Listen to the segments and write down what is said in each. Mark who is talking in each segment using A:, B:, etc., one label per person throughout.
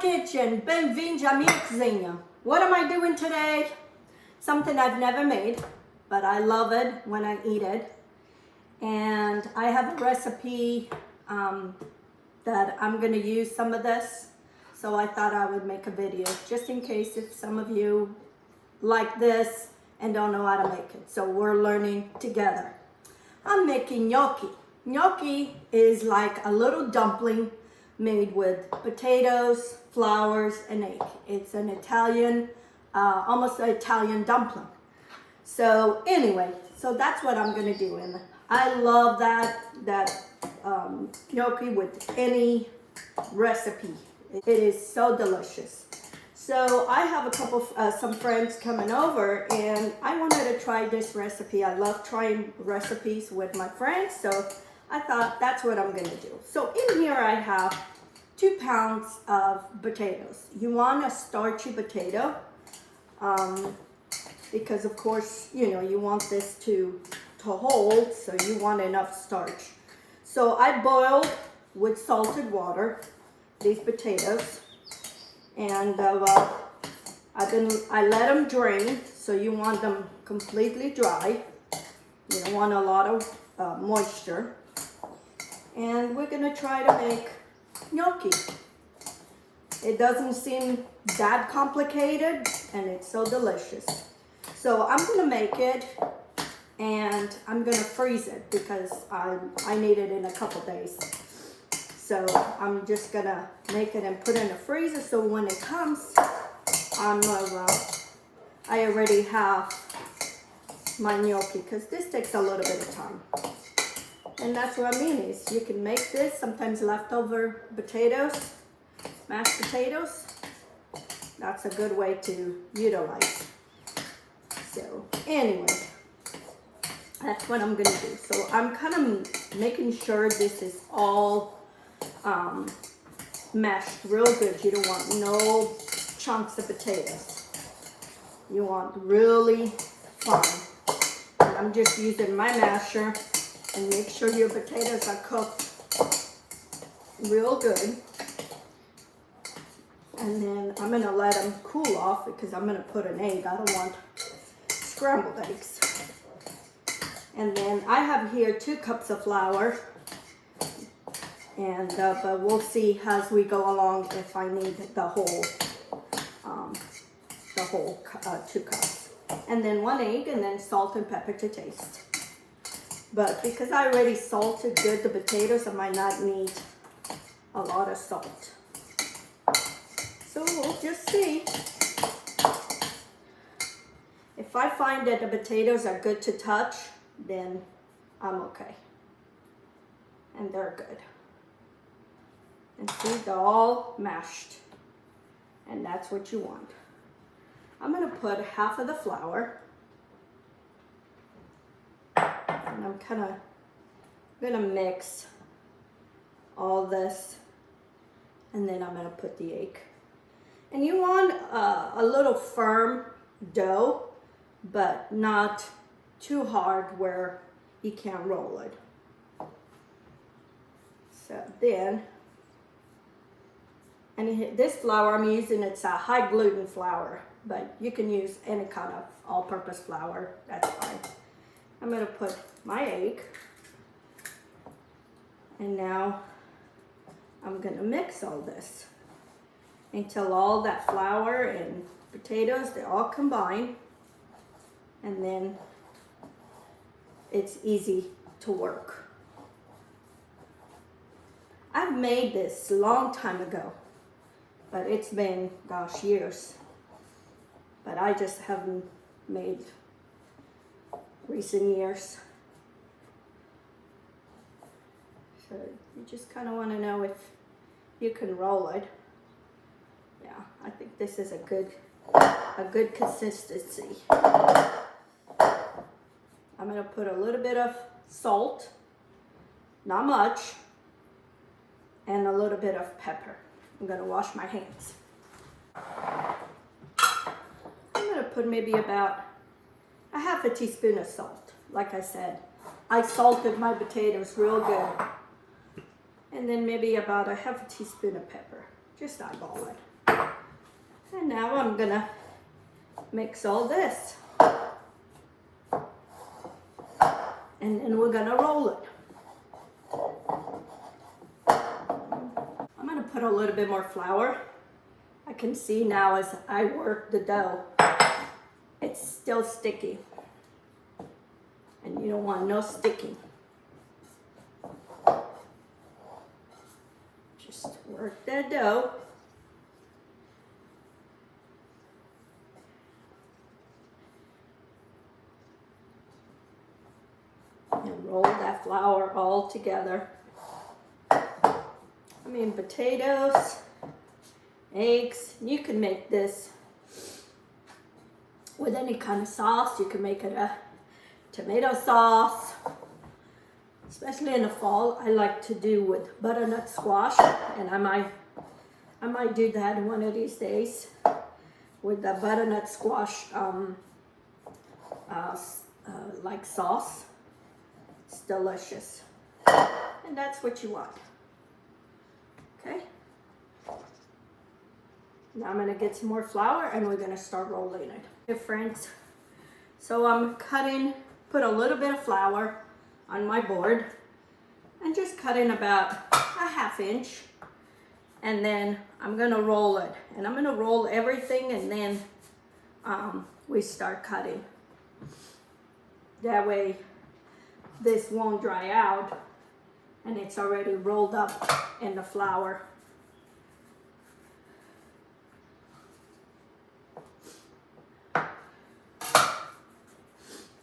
A: kitchen, bem-vindos à minha cozinha. What am I doing today? Something I've never made, but I love it when I eat it. And I have a recipe that I'm gonna use some of this. So I thought I would make a video just in case if some of you like this and don't know how to make it. So we're learning together. I'm making gnocchi. Gnocchi is like a little dumpling made with potatoes, flours, and egg. It's an Italian, almost an Italian dumpling. So anyway, so that's what I'm gonna do. And I love that gnocchi with any recipe. It is so delicious. So I have a couple, some friends coming over, and I wanted to try this recipe. I love trying recipes with my friends, so I thought that's what I'm gonna do. So in here I have 2 pounds of potatoes. You want a starchy potato, because of course, you know, you want this to hold, so you want enough starch. So I boiled with salted water these potatoes, and I let them drain, so you want them completely dry. You don't want a lot of moisture. And we're gonna try to make gnocchi. It doesn't seem that complicated, and it's so delicious. So I'm gonna make it, and I'm gonna freeze it because I need it in a couple days. So I'm just gonna make it and put it in the freezer, so when it comes, I already have my gnocchi, because this takes a little bit of time. And that's what I mean, is you can make this, sometimes leftover potatoes, mashed potatoes. That's a good way to utilize. So anyway, that's what I'm gonna do. So I'm kind of making sure this is all mashed real good. You don't want no chunks of potatoes. You want really fine. And I'm just using my masher, and make sure your potatoes are cooked real good. And then I'm gonna let them cool off because I'm gonna put an egg. I don't want scrambled eggs. And then I have here 2 cups of flour. And but we'll see as we go along if I need the whole 2 cups. And then 1 egg, and then salt and pepper to taste. But because I already salted good the potatoes, I might not need a lot of salt. So we'll just see. If I find that the potatoes are good to touch, then I'm okay. And they're good. And see, they're all mashed. And that's what you want. I'm gonna put half of the flour. And I'm kind of gonna mix all this, and then I'm gonna put the egg. And you want a little firm dough, but not too hard where you can't roll it. So then, and this flour I'm using, it's a high gluten flour, but you can use any kind of all-purpose flour, that's fine. I'm gonna put my egg, and now I'm gonna mix all this until all that flour and potatoes, they all combine, and then it's easy to work. I've made this a long time ago, but it's been, gosh, years. But I just haven't made recent years. So you just kind of want to know if you can roll it. Yeah, I think this is a good consistency. I'm going to put a little bit of salt, not much, and a little bit of pepper. I'm going to wash my hands. I'm going to put maybe about a half a teaspoon of salt. Like I said, I salted my potatoes real good. And then maybe about a half a teaspoon of pepper. Just eyeball it. And now I'm gonna mix all this. And then we're gonna roll it. I'm gonna put a little bit more flour. I can see now as I work the dough, it's still sticky. And you don't want no sticking. Just work that dough. And roll that flour all together. I mean, potatoes, eggs. You can make this with any kind of sauce. You can make it a tomato sauce, especially in the fall. I like to do with butternut squash, and I might do that one of these days with the butternut squash like sauce. It's delicious, and that's what you want. Okay. Now I'm gonna get some more flour and we're gonna start rolling it. Okay, friends. So I'm put a little bit of flour on my board and just cutting about a 1/2 inch. And then I'm gonna roll it. And I'm gonna roll everything and then we start cutting. That way this won't dry out and it's already rolled up in the flour.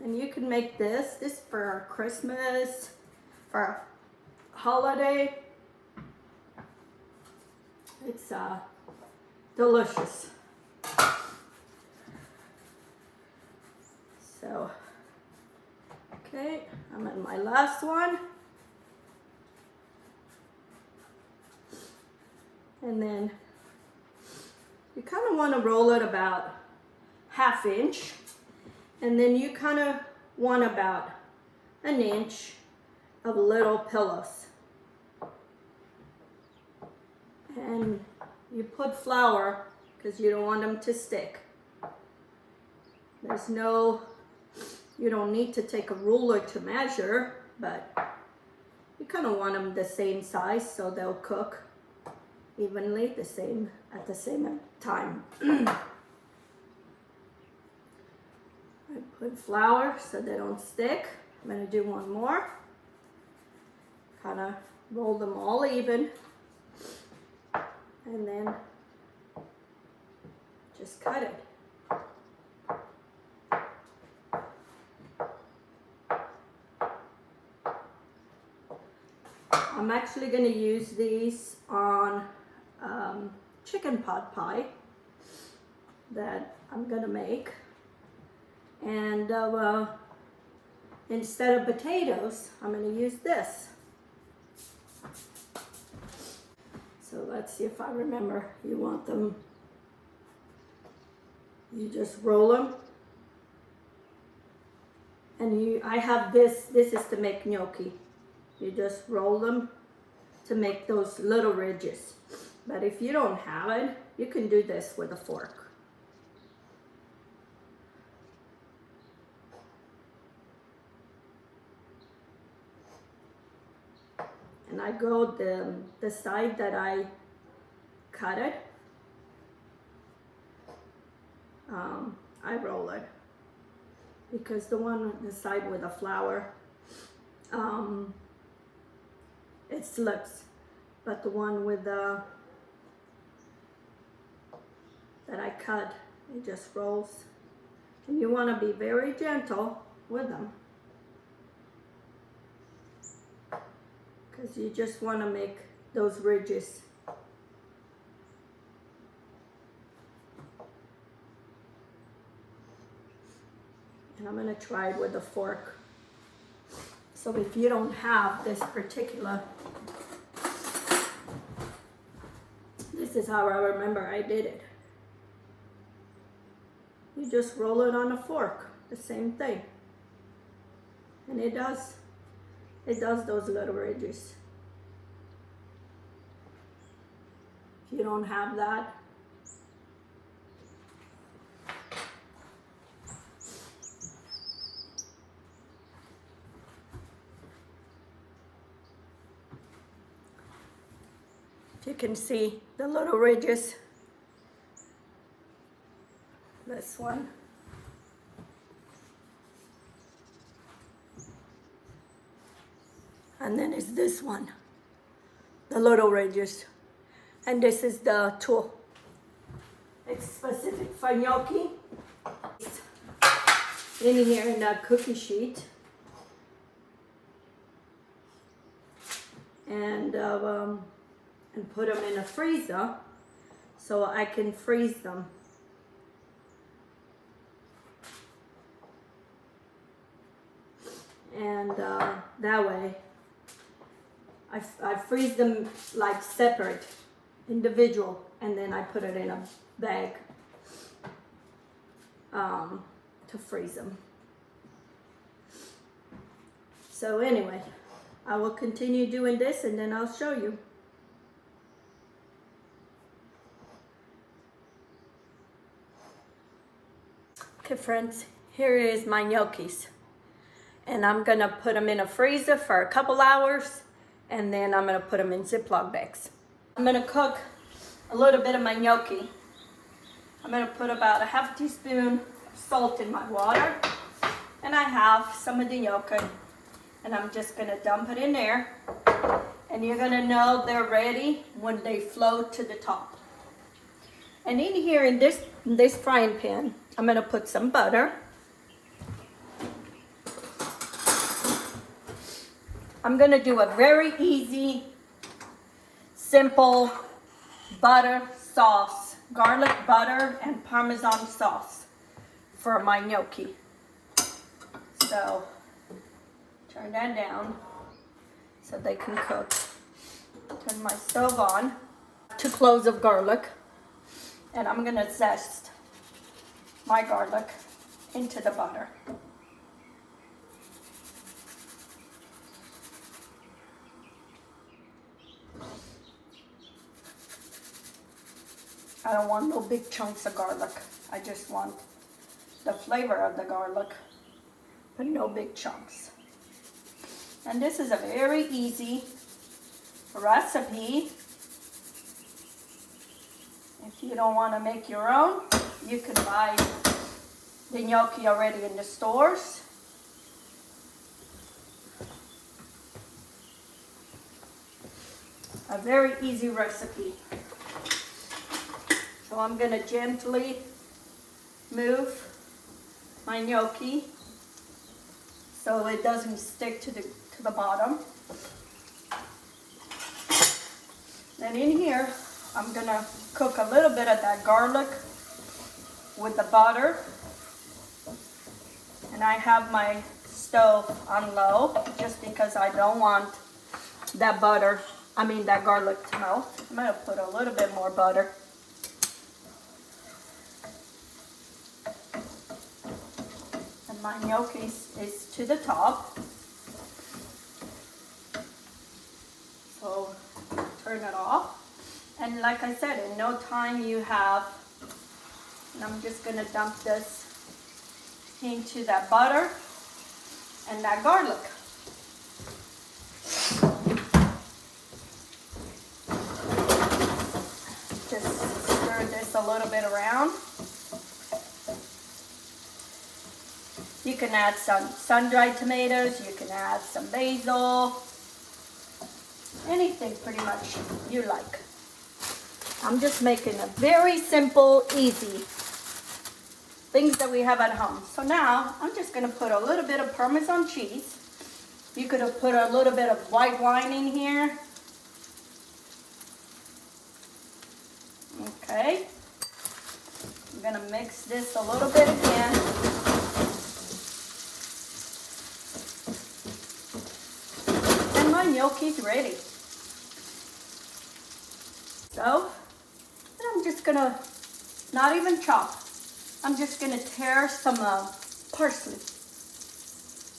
A: And you can make this for Christmas, for a holiday. It's delicious. So, okay, I'm in my last one. And then you kind of want to roll it about 1/2 inch. And then you kind of want about 1 inch of little pillows. And you put flour because you don't want them to stick. You don't need to take a ruler to measure, but you kind of want them the same size so they'll cook evenly at the same time. I put flour so they don't stick. I'm going to do one more. Kind of roll them all even. And then just cut it. I'm actually going to use these on chicken pot pie that I'm going to make. And instead of potatoes, I'm going to use this. So let's see if I remember. You want them, you just roll them. And I have this is to make gnocchi. You just roll them to make those little ridges. But if you don't have it, you can do this with a fork. And I go the side that I cut it, I roll it. Because the one on the side with the flour, it slips. But the one with that I cut, it just rolls. And you want to be very gentle with them. Because you just want to make those ridges. And I'm going to try it with a fork. So if you don't have this particular, this is how I remember I did it. You just roll it on a fork, the same thing. And it does those little ridges. If you don't have that, You can see the little ridges. This one. And then it's this one, the little ridges. And this is the tool. It's specific for gnocchi. In here in that cookie sheet. And put them in a freezer so I can freeze them. And that way I freeze them like separate, individual, and then I put it in a bag to freeze them. So anyway, I will continue doing this and then I'll show you. Okay friends, here is my gnocchis. And I'm gonna put them in a freezer for a couple hours and then I'm gonna put them in Ziploc bags. I'm gonna cook a little bit of my gnocchi. I'm gonna put about a half teaspoon of salt in my water. And I have some of the gnocchi. And I'm just gonna dump it in there. And you're gonna know they're ready when they float to the top. And in here in this frying pan, I'm gonna put some butter. I'm gonna do a very easy, simple butter sauce, garlic butter and Parmesan sauce for my gnocchi. So, turn that down so they can cook. Turn my stove on. 2 cloves of garlic. And I'm gonna zest my garlic into the butter. I don't want no big chunks of garlic. I just want the flavor of the garlic, but no big chunks. And this is a very easy recipe. If you don't want to make your own, you can buy the gnocchi already in the stores. A very easy recipe. So I'm going to gently move my gnocchi so it doesn't stick to the bottom. Then in here, I'm going to cook a little bit of that garlic with the butter. And I have my stove on low just because I don't want that garlic to melt. I'm going to put a little bit more butter. And my gnocchi is to the top. So turn it off. And like I said, in no time you have, and I'm just going to dump this into that butter and that garlic. Just stir this a little bit around. You can add some sun-dried tomatoes, you can add some basil, anything pretty much you like. I'm just making a very simple, easy things that we have at home. So now I'm just going to put a little bit of Parmesan cheese. You could have put a little bit of white wine in here. Okay. I'm going to mix this a little bit again. And my gnocchi's ready. So, I'm just going to not even chop. I'm just going to tear some parsley.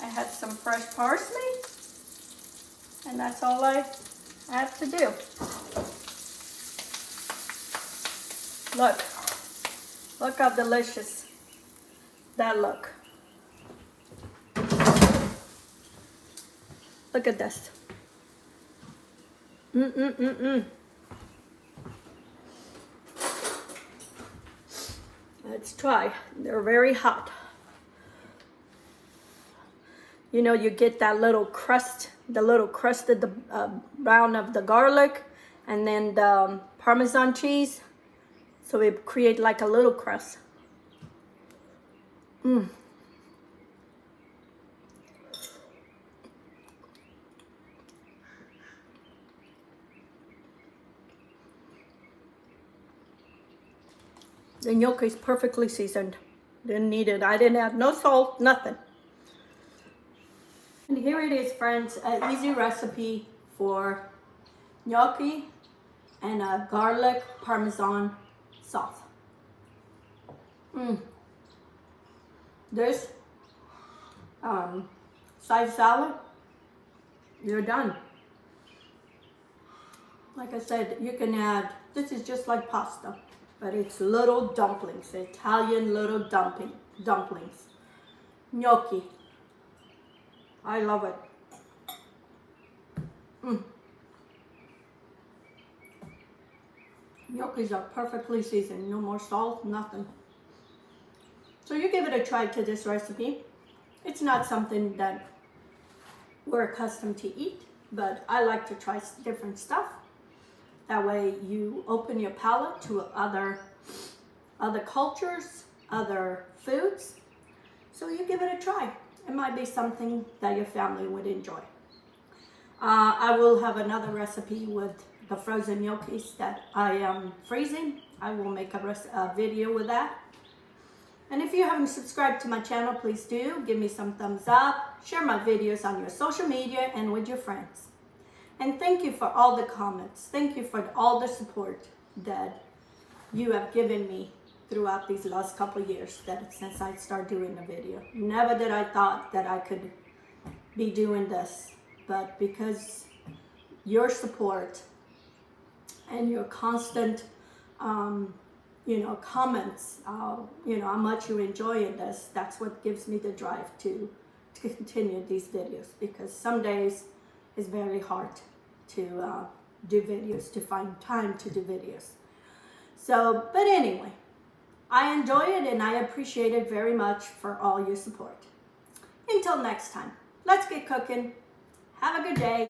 A: I had some fresh parsley, and that's all I have to do. Look how delicious that look. Look at this. Let's try. They're very hot. You know, you get that little crust, the little crust of the brown of the garlic, and then the Parmesan cheese. So it create like a little crust. The gnocchi is perfectly seasoned. Didn't need it. I didn't add no salt, nothing. And here it is, friends, an easy recipe for gnocchi and a garlic Parmesan sauce. This side salad, you're done. Like I said, you can add, this is just like pasta, but it's little dumplings, Italian little dumplings. Gnocchi. I love it. Gnocchis are perfectly seasoned, no more salt, nothing. So you give it a try to this recipe. It's not something that we're accustomed to eat, but I like to try different stuff. That way you open your palate to other cultures, other foods. So you give it a try. It might be something that your family would enjoy. I will have another recipe with the frozen gnocchis that I am freezing. I will make a video with that. And if you haven't subscribed to my channel, please do. Give me some thumbs up. Share my videos on your social media and with your friends. And thank you for all the comments. Thank you for all the support that you have given me throughout these last couple of years since I started doing the video. Never did I thought that I could be doing this, but because your support and your constant comments, how much you enjoy this, that's what gives me the drive to continue these videos, because some days it's very hard to do videos, to find time to do videos. So, but anyway, I enjoy it and I appreciate it very much for all your support. Until next time, let's get cooking. Have a good day.